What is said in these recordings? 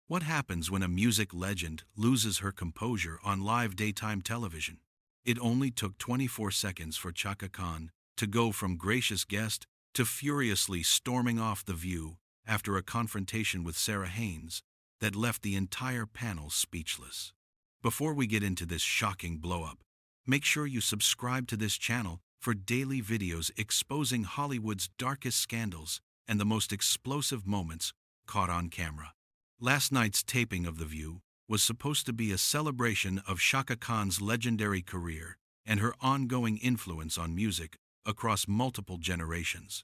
What happens when a music legend loses her composure on live daytime television? It only took 24 seconds for Chaka Khan to go from gracious guest to furiously storming off The View after a confrontation with Sarah Haines that left the entire panel speechless. Before we get into this shocking blow-up, make sure you subscribe to this channel for daily videos exposing Hollywood's darkest scandals and the most explosive moments caught on camera. Last night's taping of The View was supposed to be a celebration of Chaka Khan's legendary career and her ongoing influence on music across multiple generations.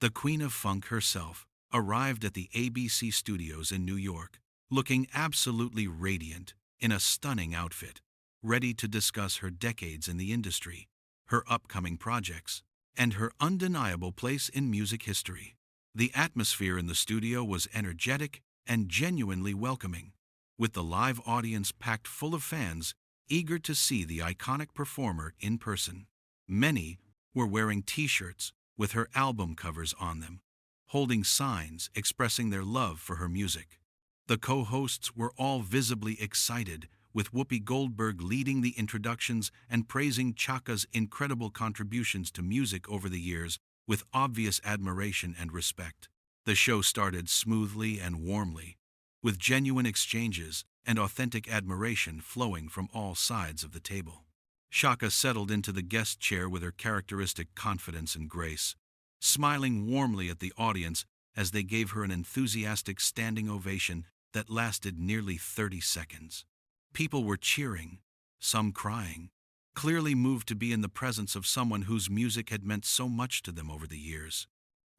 The Queen of Funk herself arrived at the ABC studios in New York, looking absolutely radiant in a stunning outfit, ready to discuss her decades in the industry, her upcoming projects, and her undeniable place in music history. The atmosphere in the studio was energetic and genuinely welcoming, with the live audience packed full of fans eager to see the iconic performer in person. Many were wearing t-shirts with her album covers on them, holding signs expressing their love for her music. The co-hosts were all visibly excited, with Whoopi Goldberg leading the introductions and praising Chaka's incredible contributions to music over the years with obvious admiration and respect. The show started smoothly and warmly, with genuine exchanges and authentic admiration flowing from all sides of the table. Chaka settled into the guest chair with her characteristic confidence and grace, smiling warmly at the audience as they gave her an enthusiastic standing ovation that lasted nearly 30 seconds. People were cheering, some crying, clearly moved to be in the presence of someone whose music had meant so much to them over the years.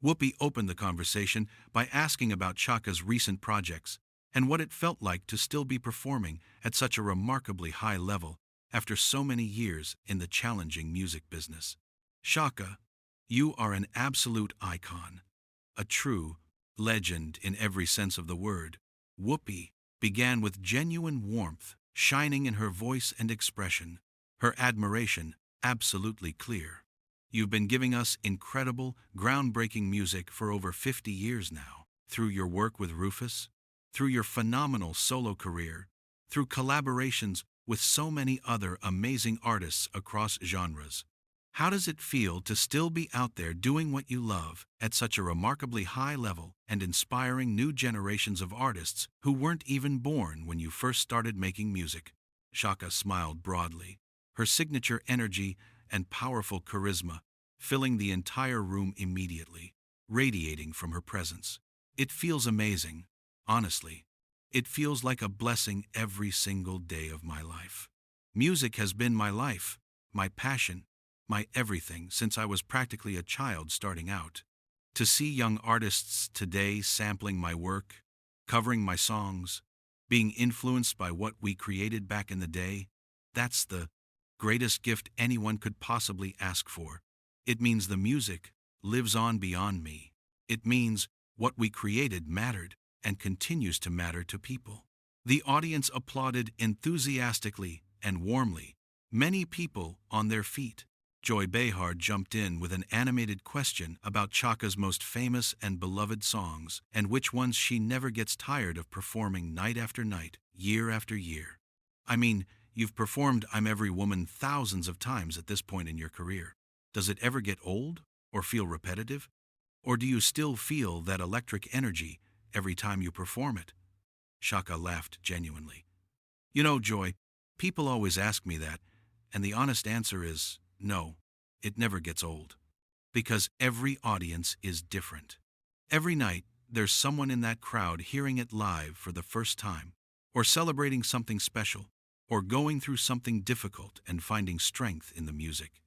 Whoopi opened the conversation by asking about Chaka's recent projects and what it felt like to still be performing at such a remarkably high level after so many years in the challenging music business. Chaka, you are an absolute icon, a true legend in every sense of the word. Whoopi began with genuine warmth shining in her voice and expression, her admiration absolutely clear. You've been giving us incredible, groundbreaking music for over 50 years now, through your work with Rufus, through your phenomenal solo career, through collaborations with so many other amazing artists across genres. How does it feel to still be out there doing what you love at such a remarkably high level and inspiring new generations of artists who weren't even born when you first started making music? Chaka smiled broadly, her signature energy and powerful charisma filling the entire room immediately, radiating from her presence. It feels amazing, honestly. It feels like a blessing every single day of my life. Music has been my life, my passion, my everything since I was practically a child starting out. To see young artists today sampling my work, covering my songs, being influenced by what we created back in the day, that's the greatest gift anyone could possibly ask for. It means the music lives on beyond me. It means what we created mattered and continues to matter to people. The audience applauded enthusiastically and warmly, many people on their feet. Joy Behar jumped in with an animated question about Chaka's most famous and beloved songs and which ones she never gets tired of performing night after night, year after year. I mean, you've performed I'm Every Woman thousands of times at this point in your career. Does it ever get old or feel repetitive? Or do you still feel that electric energy every time you perform it? Chaka laughed genuinely. You know, Joy, people always ask me that, and the honest answer is no, it never gets old. Because every audience is different. Every night, there's someone in that crowd hearing it live for the first time, or celebrating something special, or going through something difficult and finding strength in the music.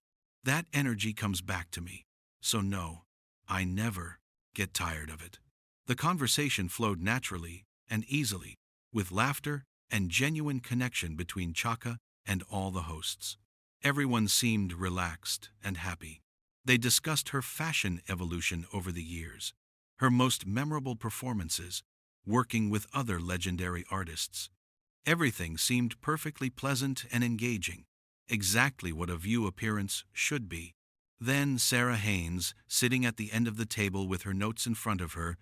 That energy comes back to me. So no, I never get tired of it. The conversation flowed naturally and easily, with laughter and genuine connection between Chaka and all the hosts. Everyone seemed relaxed and happy. They discussed her fashion evolution over the years, her most memorable performances, working with other legendary artists. Everything seemed perfectly pleasant and engaging, exactly what a View appearance should be. Then Sarah Haines, sitting at the end of the table with her notes in front of her,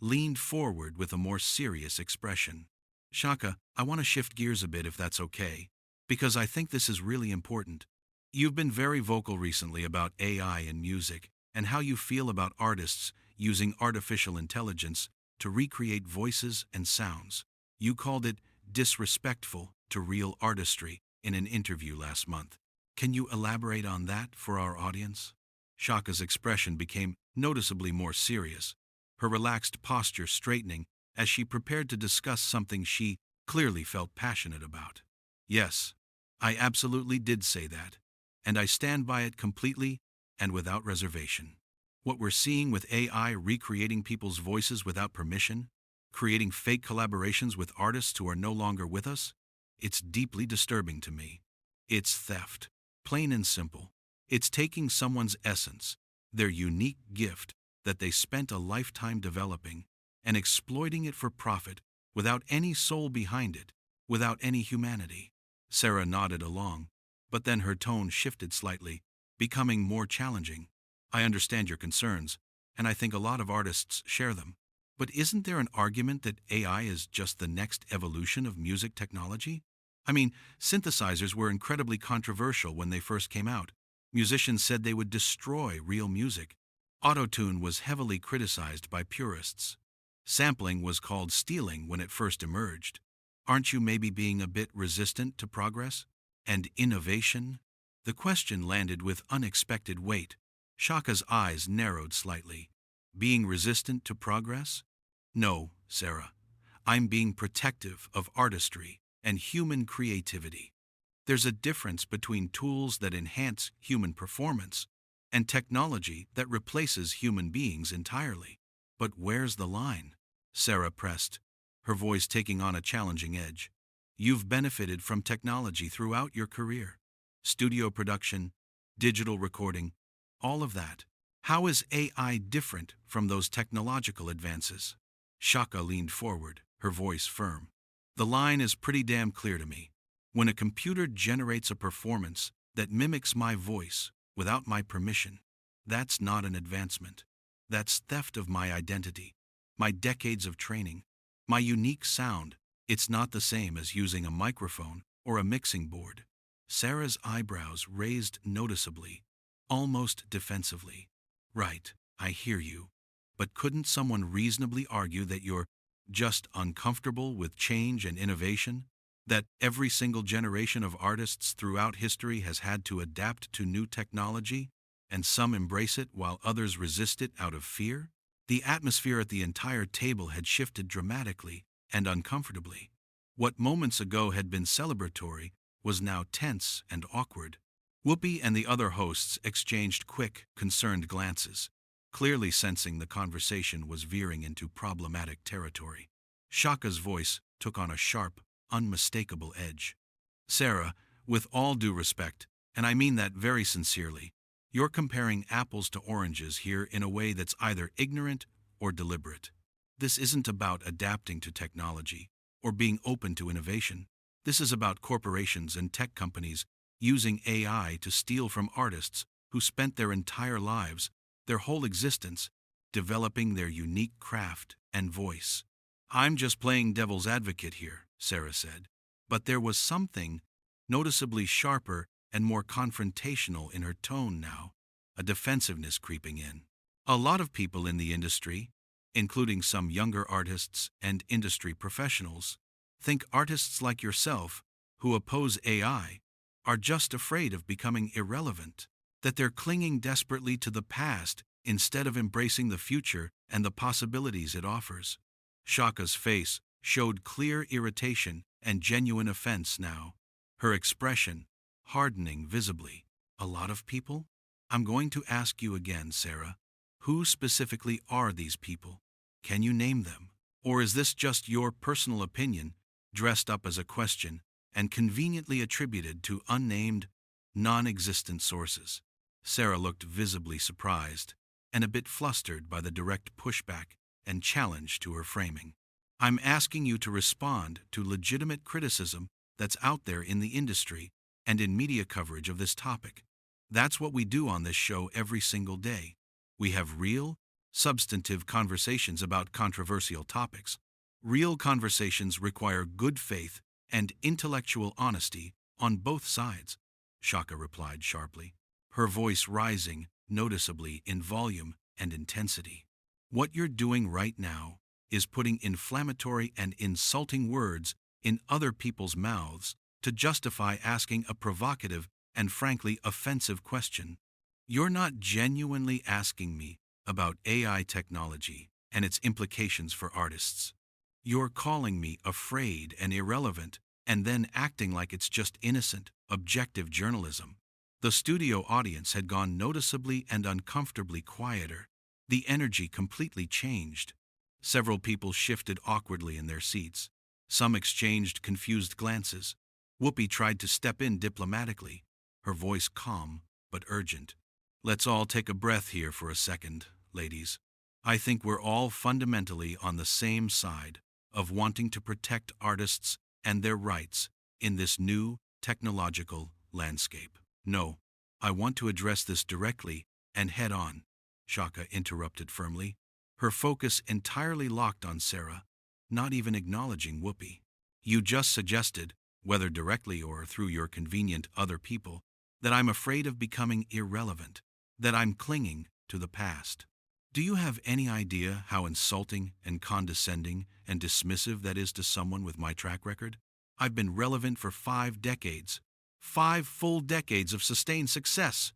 leaned forward with a more serious expression. Shaka, I want to shift gears a bit if that's okay, because I think this is really important. You've been very vocal recently about AI in music and how you feel about artists using artificial intelligence to recreate voices and sounds. You called it disrespectful to real artistry in an interview last month. Can you elaborate on that for our audience? Shaka's expression became noticeably more serious, her relaxed posture straightening as she prepared to discuss something she clearly felt passionate about. Yes, I absolutely did say that, and I stand by it completely and without reservation. What we're seeing with AI recreating people's voices without permission, creating fake collaborations with artists who are no longer with us, it's deeply disturbing to me. It's theft, plain and simple. It's taking someone's essence, their unique gift that they spent a lifetime developing, and exploiting it for profit without any soul behind it, without any humanity. Sarah nodded along, but then her tone shifted slightly, becoming more challenging. I understand your concerns, and I think a lot of artists share them. But isn't there an argument that AI is just the next evolution of music technology? I mean, synthesizers were incredibly controversial when they first came out. Musicians said they would destroy real music. Autotune was heavily criticized by purists. Sampling was called stealing when it first emerged. Aren't you maybe being a bit resistant to progress? And innovation? The question landed with unexpected weight. Shaka's eyes narrowed slightly. Being resistant to progress? No, Sarah. I'm being protective of artistry and human creativity. There's a difference between tools that enhance human performance and technology that replaces human beings entirely. But where's the line? Sarah pressed, her voice taking on a challenging edge. You've benefited from technology throughout your career. Studio production, digital recording, all of that. How is AI different from those technological advances? Shaka leaned forward, her voice firm. The line is pretty damn clear to me. When a computer generates a performance that mimics my voice without my permission, that's not an advancement. That's theft of my identity, my decades of training, my unique sound. It's not the same as using a microphone or a mixing board. Sarah's eyebrows raised noticeably, almost defensively. Right, I hear you. But couldn't someone reasonably argue that you're just uncomfortable with change and innovation? That every single generation of artists throughout history has had to adapt to new technology, and some embrace it while others resist it out of fear? The atmosphere at the entire table had shifted dramatically and uncomfortably. What moments ago had been celebratory was now tense and awkward. Whoopi and the other hosts exchanged quick, concerned glances, clearly sensing the conversation was veering into problematic territory. Shaka's voice took on a sharp, unmistakable edge. Sarah, with all due respect, and I mean that very sincerely, you're comparing apples to oranges here in a way that's either ignorant or deliberate. This isn't about adapting to technology or being open to innovation. This is about corporations and tech companies using AI to steal from artists who spent their entire lives, their whole existence, developing their unique craft and voice. I'm just playing devil's advocate here, Sarah said. But there was something noticeably sharper and more confrontational in her tone now, a defensiveness creeping in. A lot of people in the industry, including some younger artists and industry professionals, think artists like yourself, who oppose AI, are just afraid of becoming irrelevant, that they're clinging desperately to the past instead of embracing the future and the possibilities it offers. Shaka's face showed clear irritation and genuine offense now, her expression hardening visibly. A lot of people? I'm going to ask you again, Sarah. Who specifically are these people? Can you name them? Or is this just your personal opinion, dressed up as a question and conveniently attributed to unnamed, non-existent sources? Sarah looked visibly surprised and a bit flustered by the direct pushback and challenge to her framing. I'm asking you to respond to legitimate criticism that's out there in the industry and in media coverage of this topic. That's what we do on this show every single day. We have real, substantive conversations about controversial topics. Real conversations require good faith and intellectual honesty on both sides, Chaka replied sharply, her voice rising noticeably in volume and intensity. What you're doing right now is putting inflammatory and insulting words in other people's mouths to justify asking a provocative and frankly offensive question. You're not genuinely asking me about AI technology and its implications for artists. You're calling me afraid and irrelevant and then acting like it's just innocent, objective journalism. The studio audience had gone noticeably and uncomfortably quieter. The energy completely changed. Several people shifted awkwardly in their seats. Some exchanged confused glances. Whoopi tried to step in diplomatically, her voice calm but urgent. Let's all take a breath here for a second, ladies. I think we're all fundamentally on the same side of wanting to protect artists and their rights in this new technological landscape. No, I want to address this directly and head on, Chaka interrupted firmly, her focus entirely locked on Sarah, not even acknowledging Whoopi. You just suggested, whether directly or through your convenient other people, that I'm afraid of becoming irrelevant, that I'm clinging to the past. Do you have any idea how insulting and condescending and dismissive that is to someone with my track record? I've been relevant for 5 decades. 5 full decades of sustained success.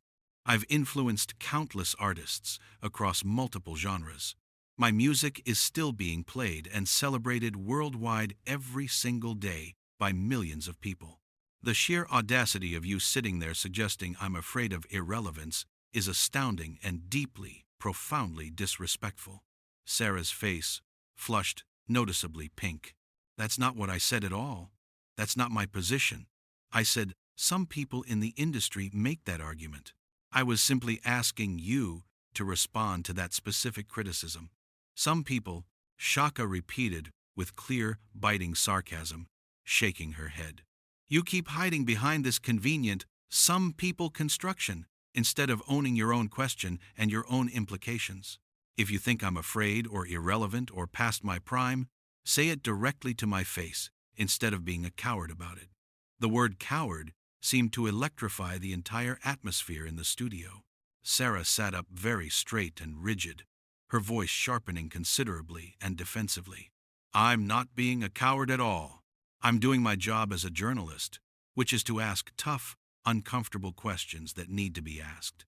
I've influenced countless artists across multiple genres. My music is still being played and celebrated worldwide every single day by millions of people. The sheer audacity of you sitting there suggesting I'm afraid of irrelevance is astounding and deeply, profoundly disrespectful. Sarah's face flushed noticeably pink. That's not what I said at all. That's not my position. I said, some people in the industry make that argument. I was simply asking you to respond to that specific criticism. Some people, Chaka repeated with clear, biting sarcasm, shaking her head. You keep hiding behind this convenient, some people construction, instead of owning your own question and your own implications. If you think I'm afraid or irrelevant or past my prime, say it directly to my face, instead of being a coward about it. The word coward seemed to electrify the entire atmosphere in the studio. Sarah sat up very straight and rigid, her voice sharpening considerably and defensively. I'm not being a coward at all. I'm doing my job as a journalist, which is to ask tough, uncomfortable questions that need to be asked.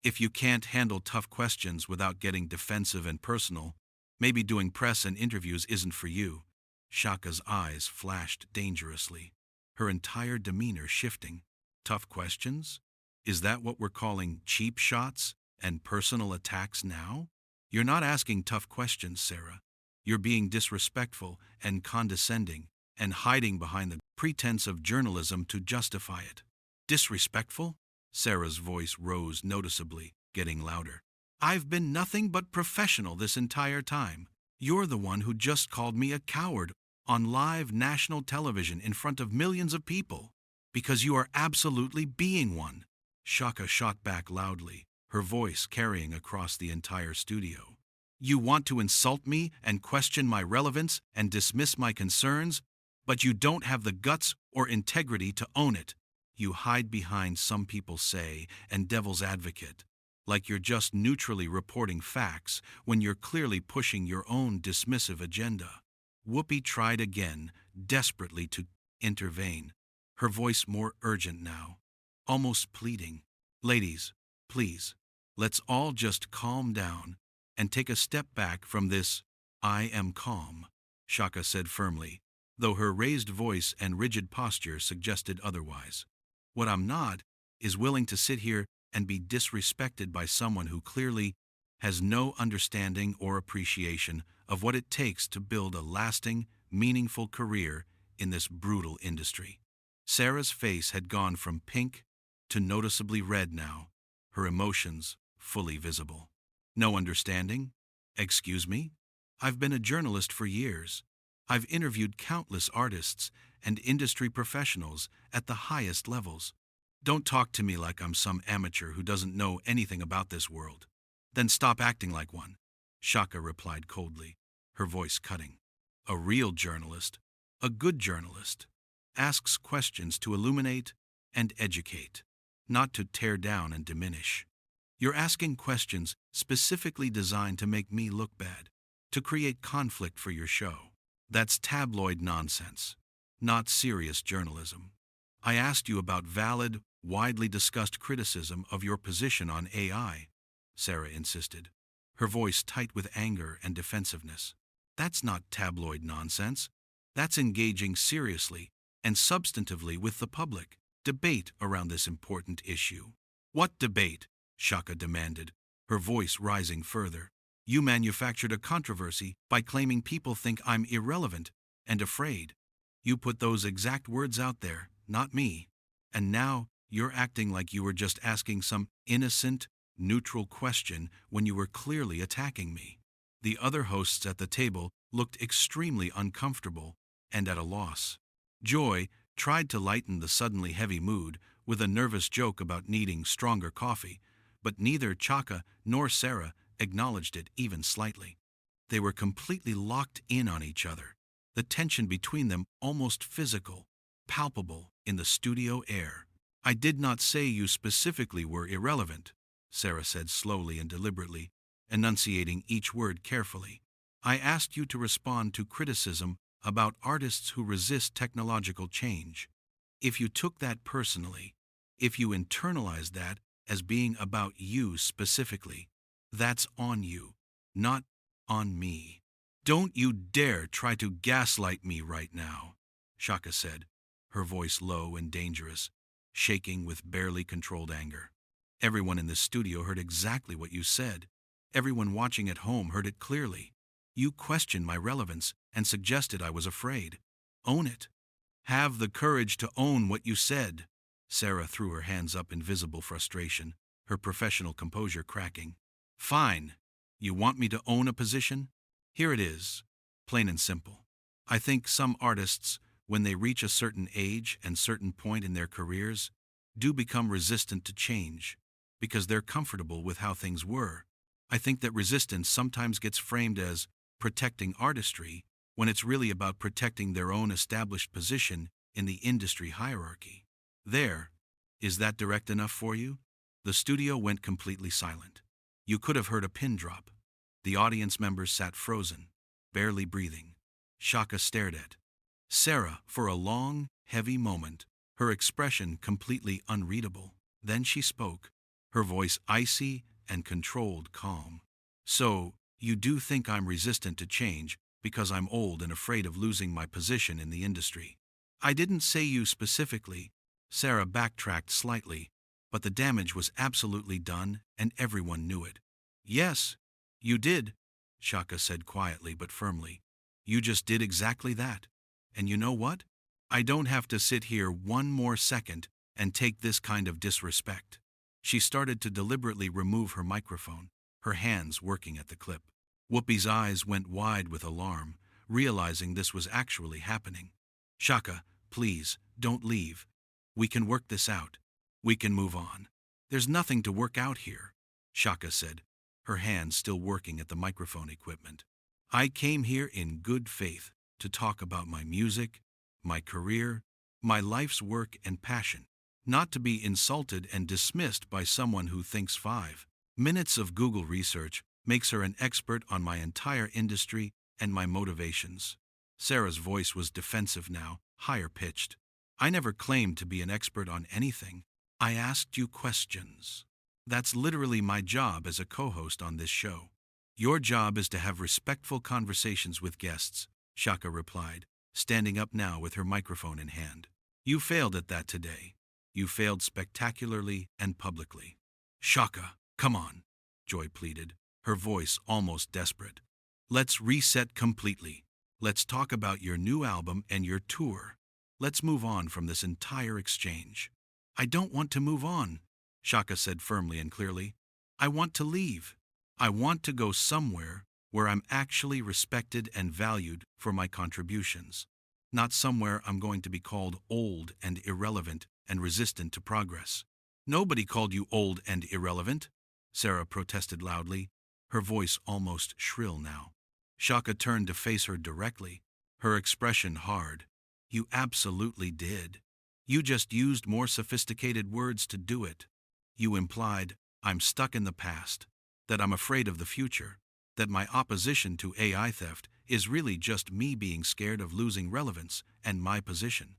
If you can't handle tough questions without getting defensive and personal, maybe doing press and interviews isn't for you. Chaka's eyes flashed dangerously, her entire demeanor shifting. Tough questions? Is that what we're calling cheap shots and personal attacks now? You're not asking tough questions, Sarah. You're being disrespectful and condescending and hiding behind the pretense of journalism to justify it. Disrespectful? Sarah's voice rose noticeably, getting louder. I've been nothing but professional this entire time. You're the one who just called me a coward on live national television in front of millions of people, because you are absolutely being one. Chaka shot back loudly, her voice carrying across the entire studio. You want to insult me and question my relevance and dismiss my concerns, but you don't have the guts or integrity to own it. You hide behind some people say and devil's advocate, like you're just neutrally reporting facts when you're clearly pushing your own dismissive agenda. Whoopi tried again, desperately to intervene, her voice more urgent now, almost pleading. Ladies, please, let's all just calm down and take a step back from this. I am calm, Chaka said firmly, though her raised voice and rigid posture suggested otherwise. What I'm not is willing to sit here and be disrespected by someone who clearly has no understanding or appreciation of what it takes to build a lasting, meaningful career in this brutal industry. Sarah's face had gone from pink to noticeably red now, her emotions fully visible. No understanding? Excuse me? I've been a journalist for years. I've interviewed countless artists and industry professionals at the highest levels. Don't talk to me like I'm some amateur who doesn't know anything about this world. Then stop acting like one, Chaka replied coldly, her voice cutting. A real journalist, a good journalist, asks questions to illuminate and educate, not to tear down and diminish. You're asking questions specifically designed to make me look bad, to create conflict for your show. That's tabloid nonsense, not serious journalism. I asked you about valid, widely discussed criticism of your position on AI, Sarah insisted, her voice tight with anger and defensiveness. That's not tabloid nonsense. That's engaging seriously and substantively with the public. Debate around this important issue. What debate? Chaka demanded, her voice rising further. You manufactured a controversy by claiming people think I'm irrelevant and afraid. You put those exact words out there, not me. And now you're acting like you were just asking some innocent, neutral question when you were clearly attacking me. The other hosts at the table looked extremely uncomfortable and at a loss. Joy tried to lighten the suddenly heavy mood with a nervous joke about needing stronger coffee, but neither Chaka nor Sarah acknowledged it even slightly. They were completely locked in on each other, the tension between them almost physical, palpable in the studio air. I did not say you specifically were irrelevant, Sarah said slowly and deliberately, enunciating each word carefully. I asked you to respond to criticism about artists who resist technological change. If you took that personally, if you internalized that as being about you specifically, that's on you, not on me. Don't you dare try to gaslight me right now, Chaka said, her voice low and dangerous, shaking with barely controlled anger. Everyone in the studio heard exactly what you said. Everyone watching at home heard it clearly. You questioned my relevance and suggested I was afraid. Own it. Have the courage to own what you said. Sarah threw her hands up in visible frustration, her professional composure cracking. Fine. You want me to own a position? Here it is. Plain and simple. I think some artists, when they reach a certain age and certain point in their careers, do become resistant to change, because they're comfortable with how things were. I think that resistance sometimes gets framed as protecting artistry when it's really about protecting their own established position in the industry hierarchy. Is that direct enough for you? The studio went completely silent. You could have heard a pin drop. The audience members sat frozen, barely breathing. Chaka stared at Sarah for a long, heavy moment, her expression completely unreadable. Then she spoke, her voice icy and controlled calm. So, you do think I'm resistant to change because I'm old and afraid of losing my position in the industry. I didn't say you specifically. Sarah backtracked slightly, but the damage was absolutely done and everyone knew it. Yes, you did, Chaka said quietly but firmly. You just did exactly that. And you know what? I don't have to sit here one more second and take this kind of disrespect. She started to deliberately remove her microphone, her hands working at the clip. Whoopi's eyes went wide with alarm, realizing this was actually happening. Chaka, please, don't leave. We can work this out. We can move on. There's nothing to work out here, Chaka said, her hands still working at the microphone equipment. I came here in good faith to talk about my music, my career, my life's work and passion, not to be insulted and dismissed by someone who thinks 5 minutes of Google research makes her an expert on my entire industry and my motivations. Sarah's voice was defensive now, higher pitched. I never claimed to be an expert on anything. I asked you questions. That's literally my job as a co-host on this show. Your job is to have respectful conversations with guests, Chaka replied, standing up now with her microphone in hand. You failed at that today. You failed spectacularly and publicly. Chaka, come on, Joy pleaded, her voice almost desperate. Let's reset completely. Let's talk about your new album and your tour. Let's move on from this entire exchange. I don't want to move on, Chaka said firmly and clearly. I want to leave. I want to go somewhere where I'm actually respected and valued for my contributions, not somewhere I'm going to be called old and irrelevant and resistant to progress. Nobody called you old and irrelevant, Sarah protested loudly, her voice almost shrill now. Chaka turned to face her directly, Her expression hard. You absolutely did. You just used more sophisticated words to do it. You implied, I'm stuck in the past, that I'm afraid of the future, that my opposition to AI theft is really just me being scared of losing relevance and my position.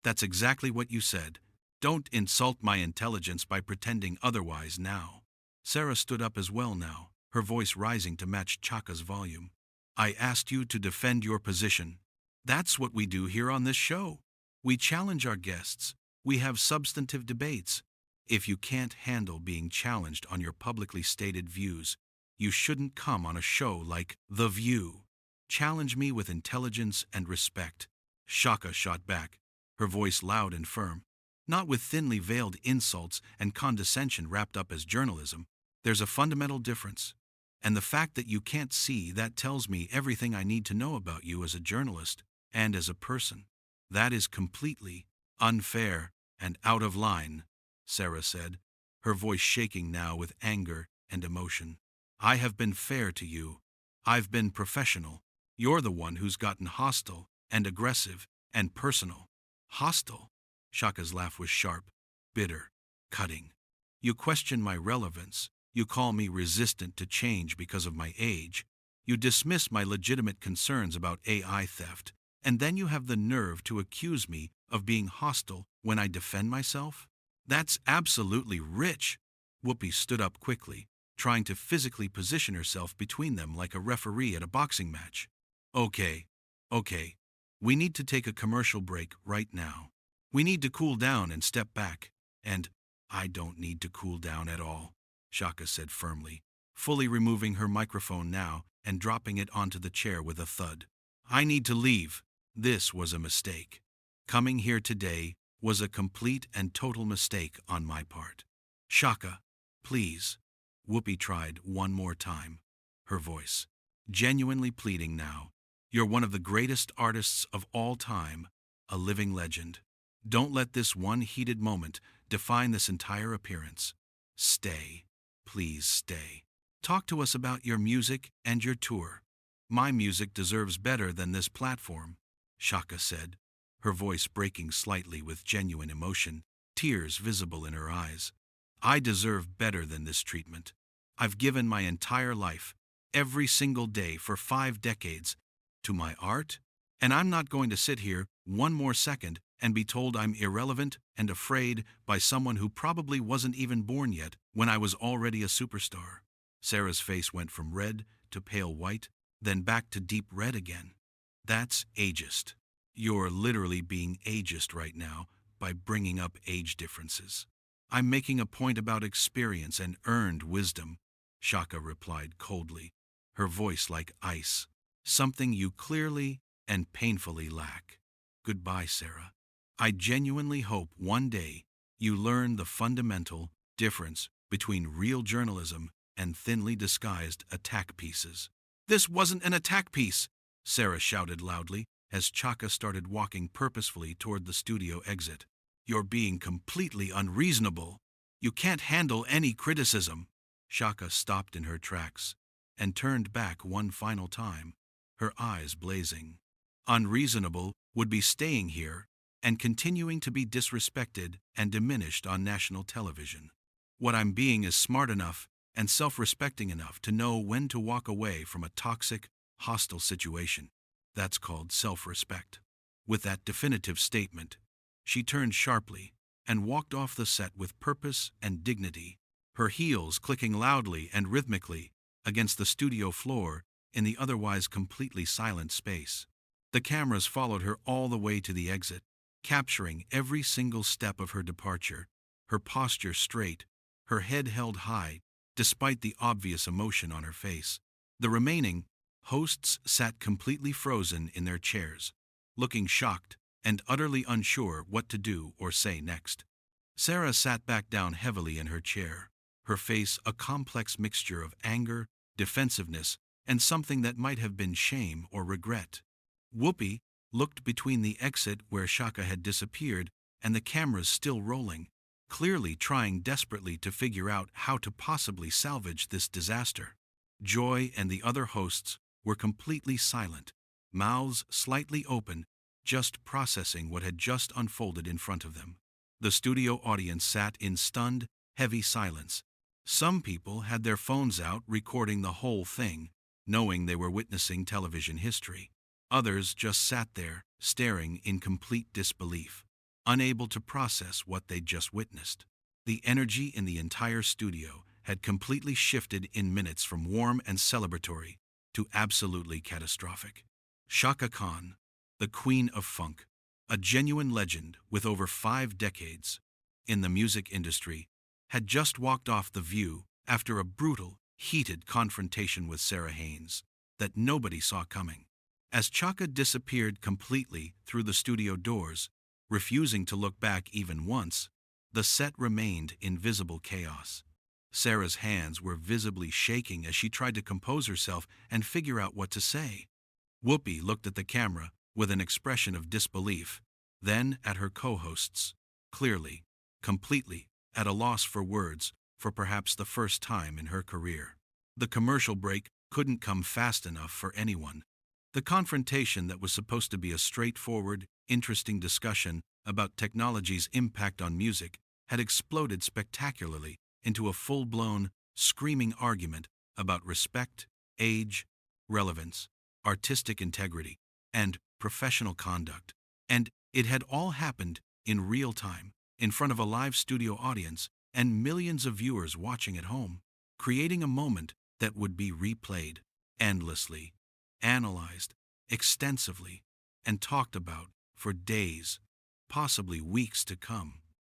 That's exactly what you said. Don't insult my intelligence by pretending otherwise now. Sarah stood up as well now, her voice rising to match Chaka's volume. I asked you to defend your position. That's what we do here on this show. We challenge our guests. We have substantive debates. If you can't handle being challenged on your publicly stated views, you shouldn't come on a show like The View. Challenge me with intelligence and respect. Chaka shot back, her voice loud and firm. Not with thinly veiled insults and condescension wrapped up as journalism. There's a fundamental difference. And the fact that you can't see that tells me everything I need to know about you as a journalist and as a person. That is completely unfair and out of line, Sarah said, her voice shaking now with anger and emotion. I have been fair to you. I've been professional. You're the one who's gotten hostile and aggressive and personal. Hostile? Chaka's laugh was sharp, bitter, cutting. You question my relevance. You call me resistant to change because of my age. You dismiss my legitimate concerns about AI theft. And then you have the nerve to accuse me of being hostile when I defend myself? That's absolutely rich. Whoopi stood up quickly, trying to physically position herself between them like a referee at a boxing match. Okay. We need to take a commercial break right now. We need to cool down and step back. And I don't need to cool down at all, Chaka said firmly, fully removing her microphone now and dropping it onto the chair with a thud. I need to leave. This was a mistake. Coming here today was a complete and total mistake on my part. Chaka, please. Whoopi tried one more time, her voice genuinely pleading now. You're one of the greatest artists of all time, a living legend. Don't let this one heated moment define this entire appearance. Stay. Please stay. Talk to us about your music and your tour. My music deserves better than this platform, Chaka said, her voice breaking slightly with genuine emotion, tears visible in her eyes. I deserve better than this treatment. I've given my entire life, every single day for 5 decades, to my art, and I'm not going to sit here one more second and be told I'm irrelevant and afraid by someone who probably wasn't even born yet when I was already a superstar. Sarah's face went from red to pale white, then back to deep red again. That's ageist. You're literally being ageist right now by bringing up age differences. I'm making a point about experience and earned wisdom, Chaka replied coldly, her voice like ice. Something you clearly and painfully lack. Goodbye, Sarah. I genuinely hope one day you learn the fundamental difference between real journalism and thinly disguised attack pieces. This wasn't an attack piece, Sarah shouted loudly as Chaka started walking purposefully toward the studio exit. You're being completely unreasonable. You can't handle any criticism. Chaka stopped in her tracks and turned back one final time, her eyes blazing. Unreasonable would be staying here and continuing to be disrespected and diminished on national television. What I'm being is smart enough and self-respecting enough to know when to walk away from a toxic, hostile situation. That's called self-respect. With that definitive statement, she turned sharply and walked off the set with purpose and dignity, her heels clicking loudly and rhythmically against the studio floor in the otherwise completely silent space. The cameras followed her all the way to the exit, capturing every single step of her departure, her posture straight, her head held high, despite the obvious emotion on her face. The remaining hosts sat completely frozen in their chairs, looking shocked and utterly unsure what to do or say next. Sarah sat back down heavily in her chair, her face a complex mixture of anger, defensiveness, and something that might have been shame or regret. Whoopi looked between the exit where Chaka had disappeared and the cameras still rolling, clearly trying desperately to figure out how to possibly salvage this disaster. Joy and the other hosts were completely silent, mouths slightly open, just processing what had just unfolded in front of them. The studio audience sat in stunned, heavy silence. Some people had their phones out recording the whole thing, knowing they were witnessing television history. Others just sat there, staring in complete disbelief, unable to process what they'd just witnessed. The energy in the entire studio had completely shifted in minutes from warm and celebratory to absolutely catastrophic. Chaka Khan, the queen of funk, a genuine legend with over 5 decades in the music industry, had just walked off The View after a brutal, heated confrontation with Sarah Haines that nobody saw coming. As Chaka disappeared completely through the studio doors, refusing to look back even once, the set remained in visible chaos. Sarah's hands were visibly shaking as she tried to compose herself and figure out what to say. Whoopi looked at the camera with an expression of disbelief, then at her co-hosts, clearly, completely, at a loss for words for perhaps the first time in her career. The commercial break couldn't come fast enough for anyone. The confrontation that was supposed to be a straightforward, interesting discussion about technology's impact on music had exploded spectacularly into a full-blown, screaming argument about respect, age, relevance, artistic integrity, and professional conduct. And it had all happened in real time, in front of a live studio audience and millions of viewers watching at home, creating a moment that would be replayed endlessly, analyzed extensively, and talked about for days, possibly weeks to come.